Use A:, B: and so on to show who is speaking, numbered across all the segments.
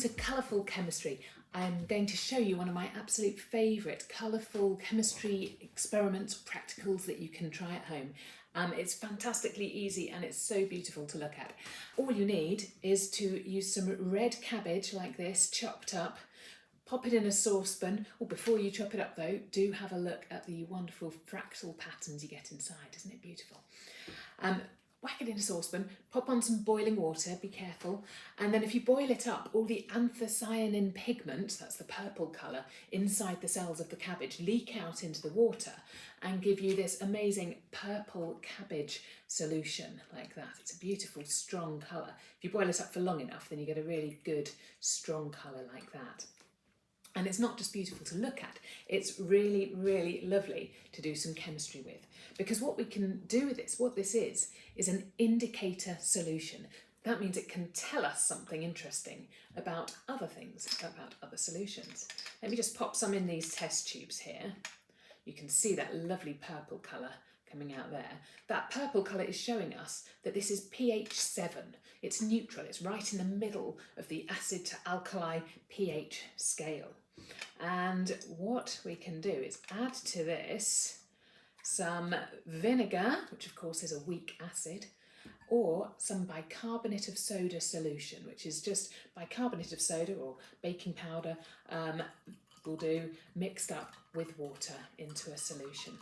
A: to Colourful Chemistry. I'm going to show you one of my absolute favourite colourful chemistry experiments, practicals that you can try at home. It's fantastically easy and it's so beautiful to look at. All you need is to use some red cabbage like this, chopped up, pop it in a saucepan. Before you chop it up though, do have a look at the wonderful fractal patterns you get inside. Isn't it beautiful? Whack it in a saucepan, pop on some boiling water, be careful, and then if you boil it up, all the anthocyanin pigment, that's the purple colour, inside the cells of the cabbage leak out into the water and give you this amazing purple cabbage solution like that. It's a beautiful, strong colour. If you boil it up for long enough, then you get a really good, strong colour like that. And it's not just beautiful to look at, it's really, really lovely to do some chemistry with. Because what we can do with this, what this is an indicator solution. That means it can tell us something interesting about other things, about other solutions. Let me just pop some in these test tubes here. You can see that lovely purple colour coming out there. That purple colour is showing us that this is pH 7. It's neutral, it's right in the middle of the acid to alkali pH scale. And what we can do is add to this some vinegar, which of course is a weak acid, or some bicarbonate of soda solution, which is just bicarbonate of soda or baking powder will do, mixed up with water into a solution.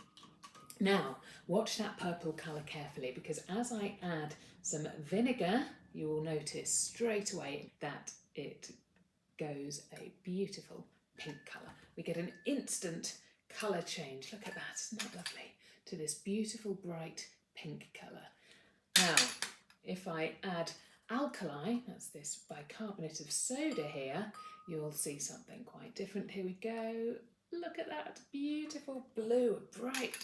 A: Now, watch that purple colour carefully, because as I add some vinegar, you will notice straight away that it goes a beautiful pink colour. We get an instant colour change. Look at that, isn't that lovely? To this beautiful bright pink colour. Now, if I add alkali, that's this bicarbonate of soda here, you'll see something quite different. Here we go. Look at that beautiful blue, bright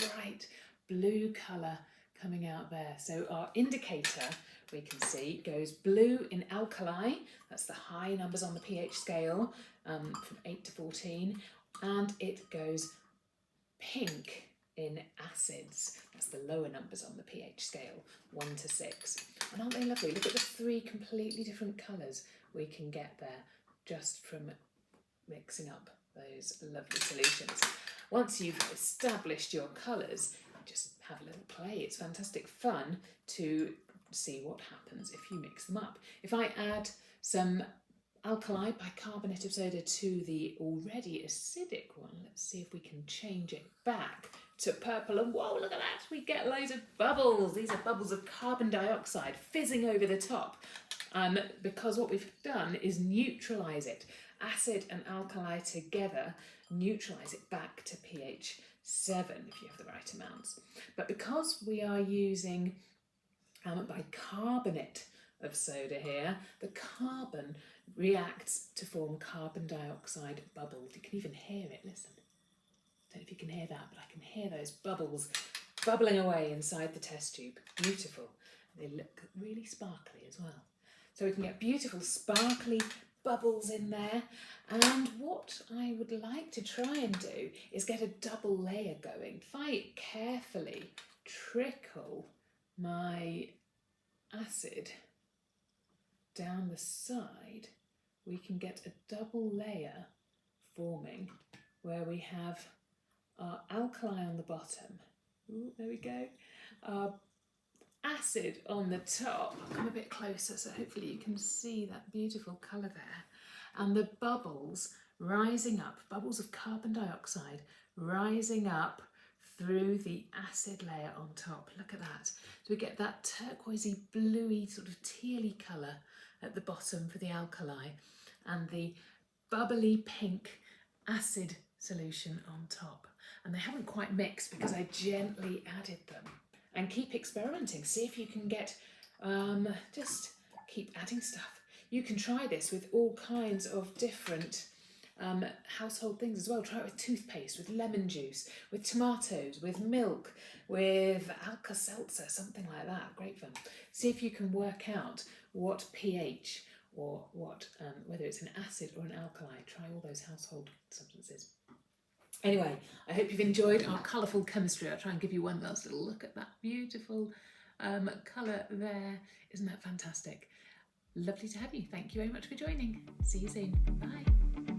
A: blue colour coming out there. So our indicator, we can see, goes blue in alkali, that's the high numbers on the pH scale, from 8 to 14, and it goes pink in acids, that's the lower numbers on the pH scale, 1 to 6. And aren't they lovely? Look at the 3 completely different colours we can get there just from mixing up those lovely solutions. Once you've established your colours, just have a little play. It's fantastic fun to see what happens if you mix them up. If I add some alkali bicarbonate of soda to the already acidic one, let's see if we can change it back to purple, and whoa, look at that, we get loads of bubbles. These are bubbles of carbon dioxide fizzing over the top, because what we've done is neutralise it. Acid and alkali together neutralise it back to pH 7 if you have the right amounts. But because we are using bicarbonate of soda here, the carbon reacts to form carbon dioxide bubbles. You can even hear it, listen. I don't know if you can hear that, but I can hear those bubbles bubbling away inside the test tube. Beautiful. They look really sparkly as well. So we can get beautiful sparkly bubbles in there. And what I would like to try and do is get a double layer going. If I carefully trickle my acid down the side, we can get a double layer forming where we have our alkali on the bottom. Ooh, there we go. Our acid on the top. I'll come a bit closer so hopefully you can see that beautiful colour there. And the bubbles rising up, bubbles of carbon dioxide rising up through the acid layer on top. Look at that. So we get that turquoisey, bluey, sort of tealy colour at the bottom for the alkali, and the bubbly pink acid solution on top. And they haven't quite mixed because I gently added them. And keep experimenting, see if you can get, just keep adding stuff. You can try this with all kinds of different household things as well. Try it with toothpaste, with lemon juice, with tomatoes, with milk, with Alka-Seltzer, something like that. Great fun. See if you can work out what pH or what, whether it's an acid or an alkali. Try all those household substances. Anyway, I hope you've enjoyed our colourful chemistry. I'll try and give you one last little look at that beautiful colour there. Isn't that fantastic? Lovely to have you. Thank you very much for joining. See you soon. Bye.